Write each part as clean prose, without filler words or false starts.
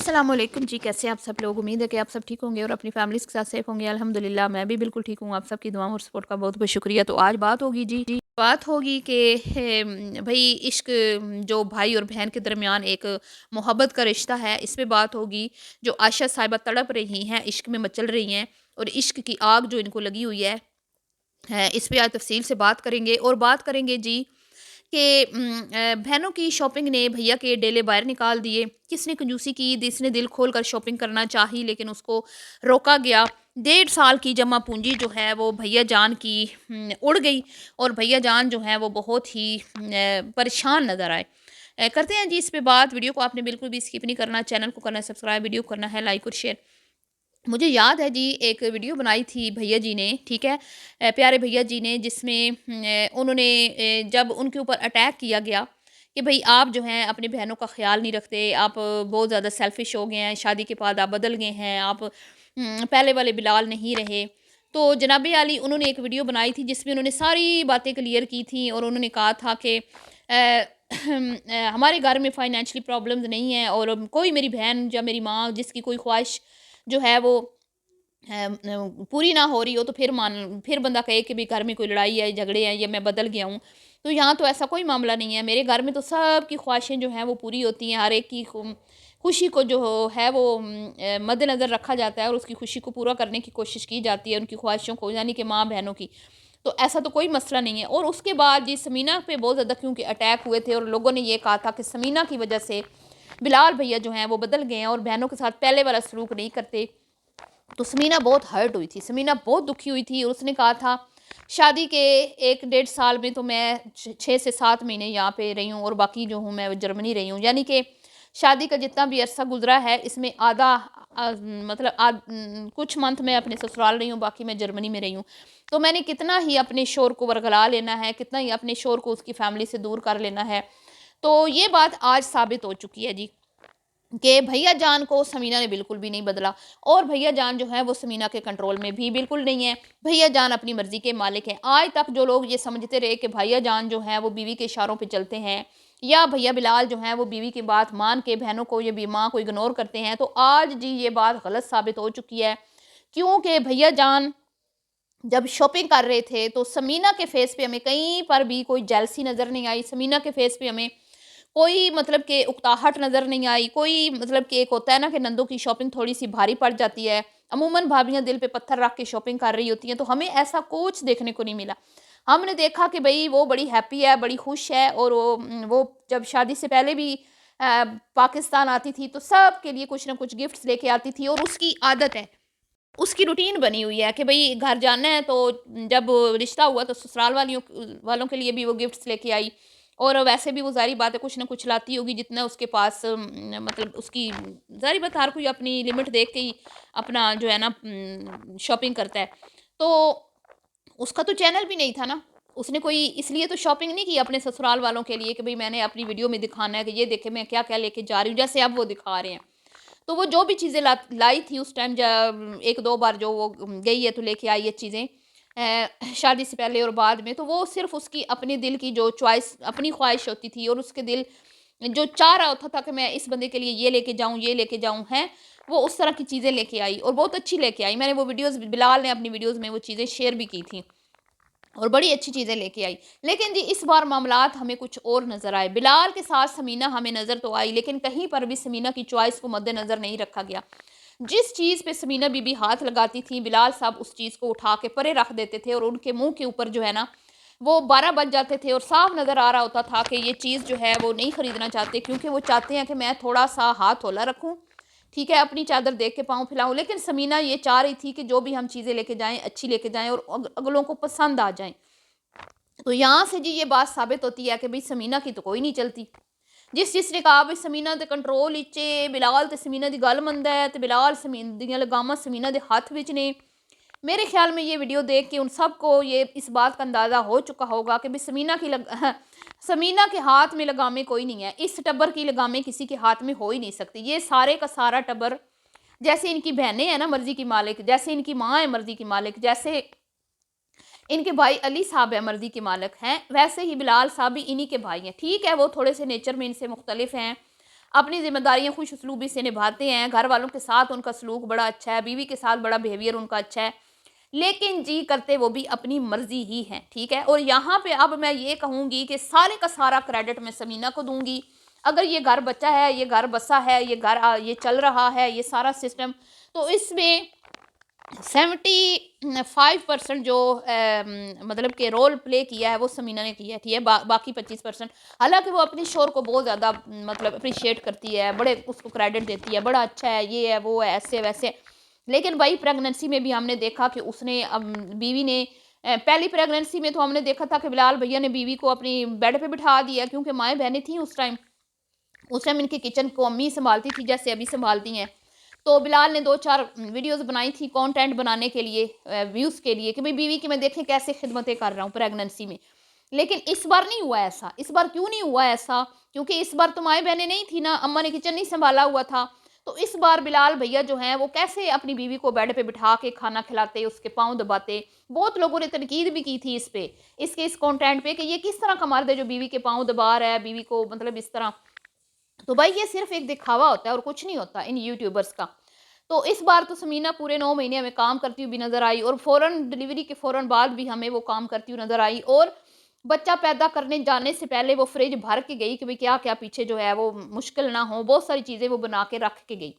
अस्सलाम वालेकुम जी, कैसे हैं आप सब लोग। उम्मीद है कि आप सब ठीक होंगे और अपनी फैमिलीज़ के साथ सेफ होंगे। अल्हम्दुलिल्लाह मैं भी बिल्कुल ठीक हूँ। आप सबकी दुआ और सपोर्ट का बहुत बहुत शुक्रिया। तो आज बात होगी जी बात होगी कि भई इश्क, जो भाई और बहन के दरमियान एक मोहब्बत का रिश्ता है, इस पे बात होगी। जो आयशा साहिबा तड़प रही हैं, इश्क में मचल रही हैं और इश्क की आग जो इनको लगी हुई है, इस पे आज तफसील से बात करेंगे। और बात करेंगे जी कि बहनों की शॉपिंग ने भैया के डेले बाहर निकाल दिए। किसने कंजूसी की, जिसने दिल खोल कर शॉपिंग करना चाही लेकिन उसको रोका गया। 1.5 साल की जमा पूंजी जो है वो भैया जान की उड़ गई और भैया जान जो है वो बहुत ही परेशान नज़र आए। करते हैं जी इस पे बात। वीडियो को आपने बिल्कुल भी स्किप नहीं करना, चैनल को करना है सब्सक्राइब, वीडियो को करना है लाइक और शेयर। मुझे याद है जी, एक वीडियो बनाई थी भैया जी ने, ठीक है, प्यारे भैया जी ने, जिसमें उन्होंने जब उनके ऊपर अटैक किया गया कि भाई आप जो हैं अपनी बहनों का ख्याल नहीं रखते, आप बहुत ज़्यादा सेल्फिश हो गए हैं, शादी के बाद आप बदल गए हैं, आप पहले वाले बिलाल नहीं रहे। तो जनाब आली उन्होंने एक वीडियो बनाई थी जिसमें उन्होंने सारी बातें क्लियर की थी और उन्होंने कहा था कि हमारे घर में फाइनेंशियली प्रॉब्लम्स नहीं है और कोई मेरी बहन या मेरी माँ जिसकी कोई ख्वाहिश जो है वो पूरी ना हो रही हो तो फिर बंदा कहे कि भी घर में कोई लड़ाई है, झगड़े हैं या मैं बदल गया हूँ। तो यहाँ तो ऐसा कोई मामला नहीं है। मेरे घर में तो सबकी ख्वाहिशें जो हैं वो पूरी होती हैं। हर एक की खुशी को जो है वो मद्देनज़र रखा जाता है और उसकी खुशी को पूरा करने की कोशिश की जाती है, उनकी ख्वाहिशों को, यानी कि माँ बहनों की। तो ऐसा तो कोई मसला नहीं है। और उसके बाद जी समीना पे बहुत ज़्यादा क्योंकि अटैक हुए थे और लोगों ने ये कहा था कि समीना की वजह से बिलाल भैया जो हैं वो बदल गए हैं और बहनों के साथ पहले वाला सलूक नहीं करते। तो समीना बहुत हर्ट हुई थी, समीना बहुत दुखी हुई थी और उसने कहा था शादी के 1 डेढ़ साल में तो मैं 6 से 7 महीने यहाँ पे रही हूँ और बाकी जो हूँ मैं जर्मनी रही हूँ, यानी कि शादी का जितना भी अरसा गुजरा है इसमें आधा मतलब कुछ मंथ मैं अपने ससुराल रही हूँ, बाकी मैं जर्मनी में रही हूँ। तो मैंने कितना ही अपने शोर को वरगला लेना है, कितना ही अपने शोर को उसकी फैमिली से दूर कर लेना है। तो ये बात आज साबित हो चुकी है जी कि भैया जान को समीना ने बिल्कुल भी नहीं बदला और भैया जान जो है वो समीना के कंट्रोल में भी बिल्कुल नहीं है। भैया जान अपनी मर्जी के मालिक हैं। आज तक जो लोग ये समझते रहे कि भैया जान जो है वो बीवी के इशारों पे चलते हैं या भैया बिलाल जो है वो बीवी की बात मान के बहनों को या भी माँ को इग्नोर करते हैं, तो आज जी ये बात गलत साबित हो चुकी है। क्योंकि भैया जान जब शॉपिंग कर रहे थे तो समीना के फेस पे हमें कहीं पर भी कोई जेलसी नज़र नहीं आई। समीना के फेस पे हमें कोई मतलब कि उकताहट नज़र नहीं आई। कोई मतलब कि एक होता है ना कि नंदों की शॉपिंग थोड़ी-सी भारी पड़ जाती है। अमूमन भाभियाँ दिल पे पत्थर रख के शॉपिंग कर रही होती हैं, तो हमें ऐसा कुछ देखने को नहीं मिला। हमने देखा कि भई वो बड़ी हैप्पी है, बड़ी खुश है और वो जब शादी से पहले भी पाकिस्तान आती थी तो सबके लिए कुछ ना कुछ गिफ्ट्स लेके आती थी और उसकी आदत है। उसकी रूटीन बनी हुई है कि भई घर जाना है तो जब रिश्ता हुआ तो ससुराल वालियों वालों के लिए भी वो गिफ्ट्स लेके आई और वैसे भी वो ज़ाहिर बात है कुछ ना कुछ लाती होगी जितना उसके पास मतलब उसकी ज़ाहिर बात हर कोई अपनी लिमिट देख के ही अपना जो है ना शॉपिंग करता है। तो उसका तो चैनल भी नहीं था ना, उसने कोई इसलिए तो शॉपिंग नहीं की अपने ससुराल वालों के लिए कि भई मैंने अपनी वीडियो में दिखाना है कि ये देखें मैं क्या-क्या लेके जा रही हूँ, जैसे अब वो दिखा रहे हैं। तो वो जो भी चीज़ें लाई थी उस टाइम जब 1-2 बार जो वो गई है तो लेके आई है चीज़ें शादी से पहले और बाद में, तो वो सिर्फ़ उसकी अपने दिल की जो चॉइस अपनी ख्वाहिश होती थी और उसके दिल जो चाह रहा होता था कि मैं इस बंदे के लिए ये लेके जाऊँ, हैं, वो उस तरह की चीज़ें लेके आई और बहुत अच्छी लेके आई। मैंने वो वीडियोज़ बिलाल ने अपनी वीडियोज़ में वो चीज़ें शेयर भी की थी। और बड़ी अच्छी चीज़ें लेके आई। लेकिन जी इस बार मामलात हमें कुछ और नज़र आए। बिलाल के साथ समीना हमें नज़र तो आई लेकिन कहीं पर भी समीना की चॉइस को मद्देनज़र नहीं रखा गया। जिस चीज़ पे समीना बीबी हाथ लगाती थी, बिलाल साहब उस चीज़ को उठा के परे रख देते थे और उनके मुँह के ऊपर जो है ना, वो 12 बज जाते थे और साफ नज़र आ रहा होता था कि ये चीज़ जो है वो नहीं खरीदना चाहते क्योंकि वो चाहते हैं कि मैं थोड़ा-सा हाथ हौला रखूँ, ठीक है, अपनी चादर देख के पाँव फैलाऊँ। लेकिन समीना ये चाह रही थी कि जो भी हम चीज़ें लेके जाएँ, अच्छी लेके जाएँ और अगलों को पसंद आ जाएँ। तो यहाँ से जी ये बात साबित होती है कि भई समीना की तो कोई नहीं चलती। जिसने कहा भी समीना दे कंट्रोल विच ए, बिलाल ते समीना दी गल मनदा है ते बिलाल दियां लगामां समीना दे हत्थ विच ने। मेरे ख्याल में ये वीडियो देख के उन सबको ये इस बात का अंदाज़ा हो चुका होगा कि भई समीना के हाथ में लगामें कोई नहीं है। इस टब्बर की लगामें किसी के हाथ में हो ही नहीं सकती। ये सारे का सारा टब्बर, जैसे इनकी बहनें हैं ना मर्ज़ी की मालिक, जैसे इनकी माँ है मर्ज़ी की मालिक, जैसे इनके भाई अली साहब है मर्दी के मालिक हैं, वैसे ही बिलाल साहब भी इन्हीं के भाई हैं। ठीक है वो थोड़े से नेचर में इनसे मुख्तलिफ हैं, अपनी ज़िम्मेदारियाँ खुश उसलूबी से निभाते हैं, घर वालों के साथ उनका सलूक बड़ा अच्छा है, बीवी के साथ बड़ा बिहेवियर उनका अच्छा है, लेकिन जी करते वो भी अपनी मर्ज़ी ही है, ठीक है? और यहाँ पे अब मैं ये कहूँगी कि सारे का सारा क्रेडिट मैं समीना को दूँगी। अगर ये घर बचा है, ये घर बसा है, ये घर ये चल रहा है, ये सारा सिस्टम, तो इसमें 75% जो मतलब कि रोल प्ले किया है वो समीना ने किया है, ठीक है? बाकी 25%, हालाँकि वो अपने शोहर को बहुत ज़्यादा मतलब अप्रिशिएट करती है, बड़े उसको क्रेडिट देती है, बड़ा अच्छा है, ये है, वो है, ऐसे-वैसे। लेकिन भाई प्रेगनेंसी में भी हमने देखा कि उसने बीवी ने पहली प्रेगनेंसी में तो हमने देखा था कि बिलाल भैया ने बीवी को अपनी बेड पे बिठा दिया, क्योंकि माएँ-बहनें थीं उस टाइम। उस टाइम इनके किचन को अम्मी सँभालती थी, जैसे अभी सँभालती हैं। तो बिलाल ने 2-4 वीडियोज़ बनाई थी कंटेंट बनाने के लिए, व्यूज़ के लिए, कि भई बीवी की मैं देखें कैसे खिदमतें कर रहा हूँ प्रेगनेंसी में। लेकिन इस बार नहीं हुआ ऐसा। इस बार क्यों नहीं हुआ ऐसा? क्योंकि इस बार तो माएँ-बहनें नहीं थी ना, अम्मा ने किचन नहीं सँभाला हुआ था। तो इस बार बिलाल भैया जो हैं वो कैसे अपनी बीवी को बेड पे बिठा के खाना खिलाते, उसके पाँव दबाते। बहुत लोगों ने तनकीद भी की थी इस पे, इसके इस कंटेंट पे, कि ये किस तरह का मर्द है जो बीवी के पाँव दबा रहा है, बीवी को मतलब इस तरह। तो भाई ये सिर्फ़ एक दिखावा होता है और कुछ नहीं होता इन यूट्यूबर्स का। तो इस बार तो समीना पूरे 9 महीने हमें काम करती हुई भी नज़र आई, और फ़ौरन डिलीवरी के फ़ौरन बाद भी हमें वो काम करती हुई नज़र आई, और बच्चा पैदा करने जाने से पहले वो फ्रिज भर के गई कि भई क्या-क्या पीछे जो है वो मुश्किल ना हो, बहुत सारी चीज़ें वो बना के रख के गई।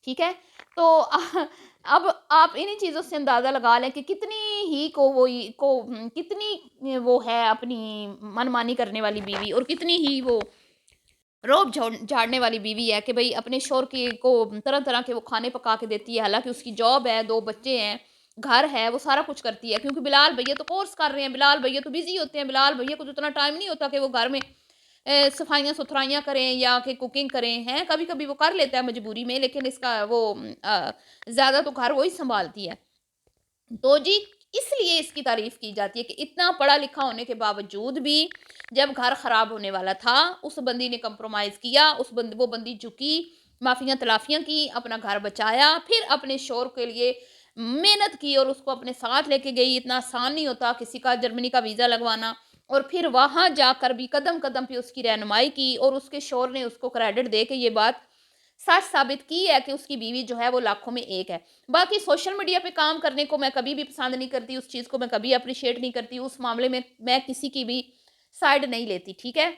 ठीक है? तो अब आप इन्हीं चीज़ों से अंदाज़ा लगा लें कि कितनी ही कितनी वो है अपनी मनमानी करने वाली बीवी, और कितनी ही वो रोब झाड़ने वाली बीवी है कि भई अपने शौहर की को तरह-तरह के वो खाने पका के देती है। हालाँकि उसकी जॉब है, 2 बच्चे हैं, घर है, वो सारा कुछ करती है। क्योंकि बिलाल भैया तो कोर्स कर रहे हैं, बिलाल भैया तो बिज़ी होते हैं, बिलाल भैया को तो इतना टाइम नहीं होता कि वो घर में सफाइयाँ-सुथराइयाँ करें या कि कुकिंग करें, हैं? कभी-कभी वो कर लेता है मजबूरी में, लेकिन इसका वो ज़्यादा तो घर वो ही सँभालती है। तो जी, इसलिए इसकी तारीफ़ की जाती है कि इतना पढ़ा-लिखा होने के बावजूद भी जब घर ख़राब होने वाला था, उस बंदी ने कम्प्रोमाइज़ किया, उस बंद वो बंदी झुकी, माफ़ियाँ-तलाफ़ियाँ की, अपना घर बचाया, फिर अपने शौहर के लिए मेहनत की और उसको अपने साथ लेके गई। इतना आसान नहीं होता किसी का जर्मनी का वीज़ा लगवाना, और फिर वहाँ जाकर भी कदम-कदम पे उसकी रहनुमाई की, और उसके शौहर ने उसको क्रेडिट दे के ये बात सच साबित की है कि उसकी बीवी जो है वो लाखों में एक है। बाकी सोशल मीडिया पे काम करने को मैं कभी भी पसंद नहीं करती, उस चीज़ को मैं कभी एप्रिशिएट नहीं करती, उस मामले में मैं किसी की भी साइड नहीं लेती, ठीक है?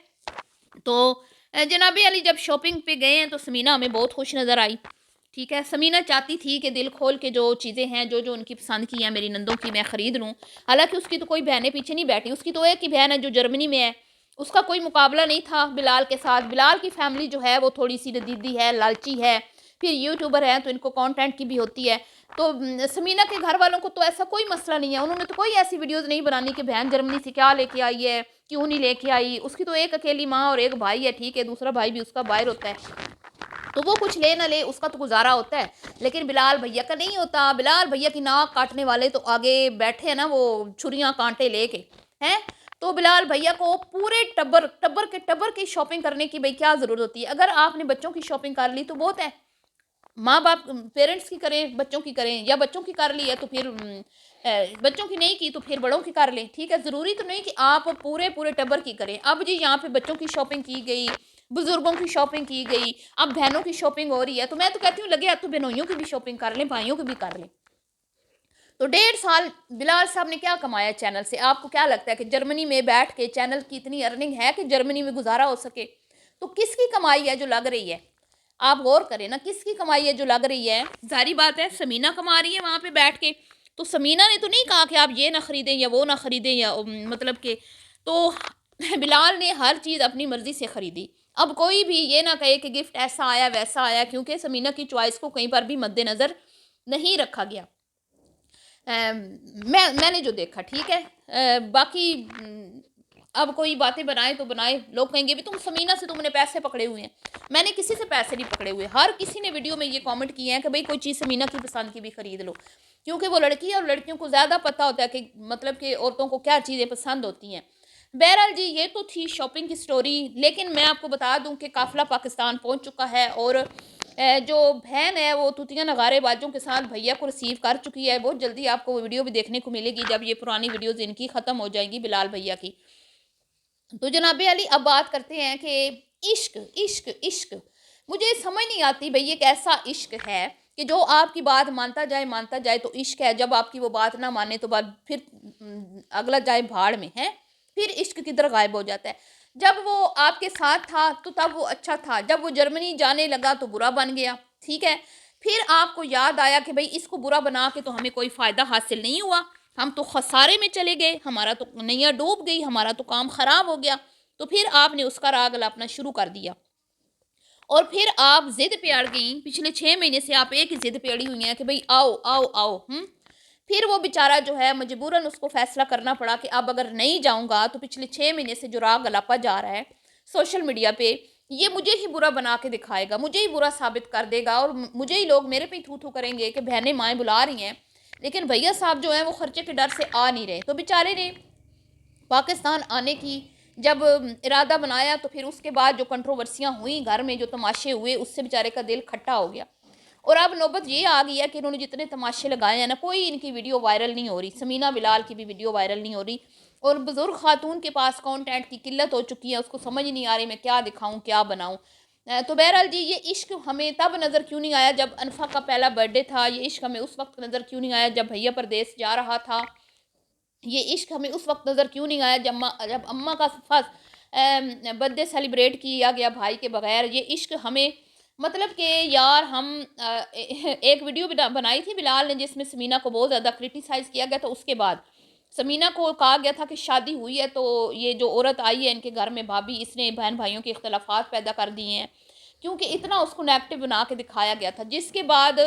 तो जनाब अली जब शॉपिंग पे गए हैं तो समीना हमें बहुत खुश नज़र आई, ठीक है? समीना चाहती थी कि दिल खोल के जो चीज़ें हैं, जो-जो उनकी पसंद की हैं मेरी नंदों की, मैं खरीद लूँ। हालाँकि उसकी तो कोई बहनें पीछे नहीं बैठी, उसकी तो एक ही बहन है जो जर्मनी में है। उसका कोई मुकाबला नहीं था बिलाल के साथ। बिलाल की फैमिली जो है वो थोड़ी-सी दीदी है, लालची है, फिर यूट्यूबर है तो इनको कंटेंट की भी होती है। तो समीना के घर वालों को तो ऐसा कोई मसला नहीं है, उन्होंने तो कोई ऐसी वीडियोज़ नहीं बनानी कि बहन जर्मनी से क्या लेके आई है, क्यों नहीं लेके आई। उसकी तो एक अकेली माँ और एक भाई है, ठीक है, दूसरा भाई भी उसका बाहर होता है। तो वो कुछ ले ना ले, उसका तो गुज़ारा होता है, लेकिन बिलाल भैया का नहीं होता। बिलाल भैया की नाक काटने वाले तो आगे बैठे हैं ना, वो छुरियाँ काँटे लेके, हैं? तो बिलाल भैया को पूरे टब्बर की शॉपिंग करने की भई क्या ज़रूरत होती है? अगर आपने बच्चों की शॉपिंग कर ली तो बहुत है। माँ-बाप पेरेंट्स की करें, बच्चों की करें, या बच्चों की कर ली है तो फिर बच्चों की नहीं की तो फिर बड़ों की कर लें, ठीक है? ज़रूरी तो नहीं कि आप पूरे टब्बर की करें। अब जी यहाँ पे बच्चों की शॉपिंग की गई, बुज़ुर्गों की शॉपिंग की गई, अब बहनों की शॉपिंग हो रही है, तो मैं तो कहती हूँ लगे हाथ तो बहनोइयों की भी शॉपिंग कर लें, भाइयों की भी कर लें। तो 1.5 साल बिलाल साहब ने क्या कमाया चैनल से? आपको क्या लगता है कि जर्मनी में बैठ के चैनल की इतनी अर्निंग है कि जर्मनी में गुज़ारा हो सके? तो किसकी कमाई है जो लग रही है? आप गौर करें ना, किसकी कमाई है जो लग रही है? ज़ाहिर बात है समीना कमा रही है वहाँ पे बैठ के। तो समीना ने तो नहीं कहा कि आप ये ना खरीदें या वो ना खरीदें, या मतलब कि तो बिलाल ने हर चीज़ अपनी मर्ज़ी से खरीदी। अब कोई भी ये ना कहे कि गिफ्ट ऐसा आया, वैसा आया, क्योंकि समीना की चॉइस को कहीं पर भी मद्देनज़र नहीं रखा गया। मैंने जो देखा, ठीक है? बाकी अब कोई बातें बनाए तो बनाए, लोग कहेंगे भी तुम समीना से तुमने पैसे पकड़े हुए हैं। मैंने किसी से पैसे नहीं पकड़े हुए। हर किसी ने वीडियो में ये कमेंट किए हैं कि भाई कोई चीज़ समीना की पसंद की भी खरीद लो, क्योंकि वो लड़की है और लड़कियों को ज़्यादा पता होता है कि मतलब कि औरतों को क्या चीज़ें पसंद होती हैं। बहरहाल जी, ये तो थी शॉपिंग की स्टोरी, लेकिन मैं आपको बता दूं कि काफ़िला पाकिस्तान पहुंच चुका है, और जो बहन है वो तूतिया नगारे बाजों के साथ भैया को रिसीव कर चुकी है। बहुत जल्दी आपको वो वीडियो भी देखने को मिलेगी जब ये पुरानी वीडियोज़ इनकी ख़त्म हो जाएंगी बिलाल भैया की। तो जनाब अली अब बात करते हैं कि इश्क इश्क इश्क मुझे समझ नहीं आती भाई ये कैसा इश्क है कि जो आपकी बात मानता जाए तो इश्क है, जब आपकी वो बात ना माने तो बात फिर अगला जाए भाड़ में है, फिर इश्क किधर गायब हो जाता है। जब वो आपके साथ था तो तब वो अच्छा था, जब वो जर्मनी जाने लगा तो बुरा बन गया, ठीक है। फिर आपको याद आया कि भाई इसको बुरा बना के तो हमें कोई फ़ायदा हासिल नहीं हुआ, हम तो खसारे में चले गए, हमारा तो नैया डूब गई, हमारा तो काम ख़राब हो गया। तो फिर आपने उसका राग अलापना शुरू कर दिया और फिर आप ज़िद पे अड़ गई। पिछले 6 महीने से आप एक ही ज़िद पे अड़ी हुई हैं कि भाई आओ आओ आओ। फिर वो बेचारा जो है मजबूरन उसको फैसला करना पड़ा कि अब अगर नहीं जाऊंगा तो पिछले 6 महीने से जो राग अलापा जा रहा है सोशल मीडिया पे, ये मुझे ही बुरा बना के दिखाएगा, मुझे ही बुरा साबित कर देगा और मुझे ही लोग मेरे पे ही थू थू करेंगे कि बहनें माएँ बुला रही हैं, लेकिन भैया साहब जो हैं वो खर्चे के डर से आ नहीं रहे। तो बेचारे ने पाकिस्तान आने की जब इरादा बनाया तो फिर उसके बाद जो कंट्रोवर्सियाँ हुई, घर में जो तमाशे हुए, उससे बेचारे का दिल खट्टा हो गया। और अब नौबत ये आ गई है कि इन्होंने जितने तमाशे लगाए हैं ना, कोई इनकी वीडियो वायरल नहीं हो रही। समीना बिलाल की भी वीडियो वायरल नहीं हो रही और बुज़ुर्ग खातून के पास कंटेंट की किल्लत हो चुकी है, उसको समझ नहीं आ रही मैं क्या दिखाऊं क्या बनाऊं। तो बहरहाल जी, ये इश्क हमें तब नज़र क्यों नहीं आया जब अनफा का पहला बर्थडे था, ये इश्क हमें उस वक्त नज़र क्यों नहीं आया जब भैया परदेश जा रहा था, ये इश्क हमें उस वक्त नज़र क्यों नहीं आया जब अम्मा का फर्स्ट बर्थडे सेलिब्रेट किया गया भाई के बगैर। ये इश्क हमें मतलब कि यार हम एक वीडियो बनाई थी बिलाल ने जिसमें समीना को बहुत ज़्यादा क्रिटिसाइज़ किया गया था। उसके बाद समीना को कहा गया था कि शादी हुई है तो ये जो औरत आई है इनके घर में भाभी, इसने बहन भाइयों के इख्तलाफात पैदा कर दिए हैं, क्योंकि इतना उसको नेगेटिव बना के दिखाया गया था। जिसके बाद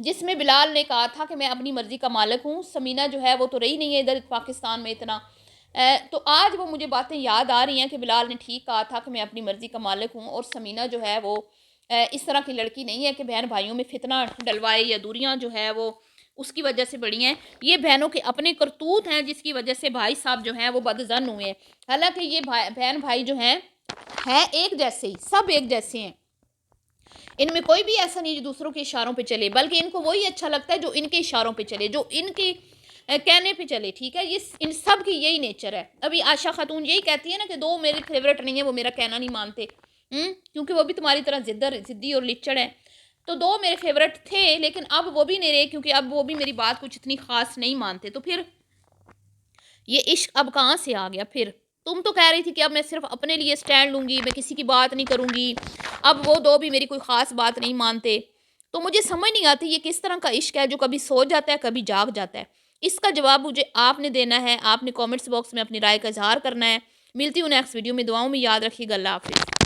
जिसमें बिलाल ने कहा था कि मैं अपनी मर्ज़ी का मालिक हूँ, समीना जो है वो तो रही नहीं है इधर पाकिस्तान में इतना। तो आज वो मुझे बातें याद आ रही हैं कि बिलाल ने ठीक कहा था कि मैं अपनी मर्ज़ी का मालिक हूँ और समीना जो है वो इस तरह की लड़की नहीं है कि बहन भाइयों में फितना डलवाए या दूरियाँ जो है वो उसकी वजह से बढ़ी हैं। ये बहनों के अपने करतूत हैं जिसकी वजह से भाई साहब जो हैं वो बदजन हुए हैं। हालांकि ये बहन भाई जो हैं एक जैसे ही, सब एक जैसे हैं, इनमें कोई भी ऐसा नहीं जो दूसरों के इशारों पे चले, बल्कि इनको वही अच्छा लगता है जो इनके इशारों पे चले, जो इनके कहने पे चले, ठीक है। ये इन सब की यही नेचर है। अभी आशा खातून यही कहती है ना कि दो मेरे फेवरेट नहीं है, वो मेरा कहना नहीं मानते, क्योंकि वो भी तुम्हारी तरह ज़िद्दी और लिचड़ है। तो दो मेरे फेवरेट थे लेकिन अब वो भी नहीं रहे, क्योंकि अब वो भी मेरी बात कुछ इतनी ख़ास नहीं मानते। तो फिर ये इश्क अब कहाँ से आ गया? फिर तुम तो कह रही थी कि अब मैं सिर्फ अपने लिए स्टैंड लूँगी, मैं किसी की बात नहीं करूँगी, अब वो दो भी मेरी कोई ख़ास बात नहीं मानते। तो मुझे समझ नहीं आती ये किस तरह का इश्क है जो कभी सो जाता है कभी जाग जाता है। इसका जवाब मुझे आपने देना है, आपने कमेंट्स बॉक्स में अपनी राय का इज़हार करना है। मिलती हूँ नेक्स्ट वीडियो में, दुआओं में याद रखिएगा। अल्लाह हाफ़िज़।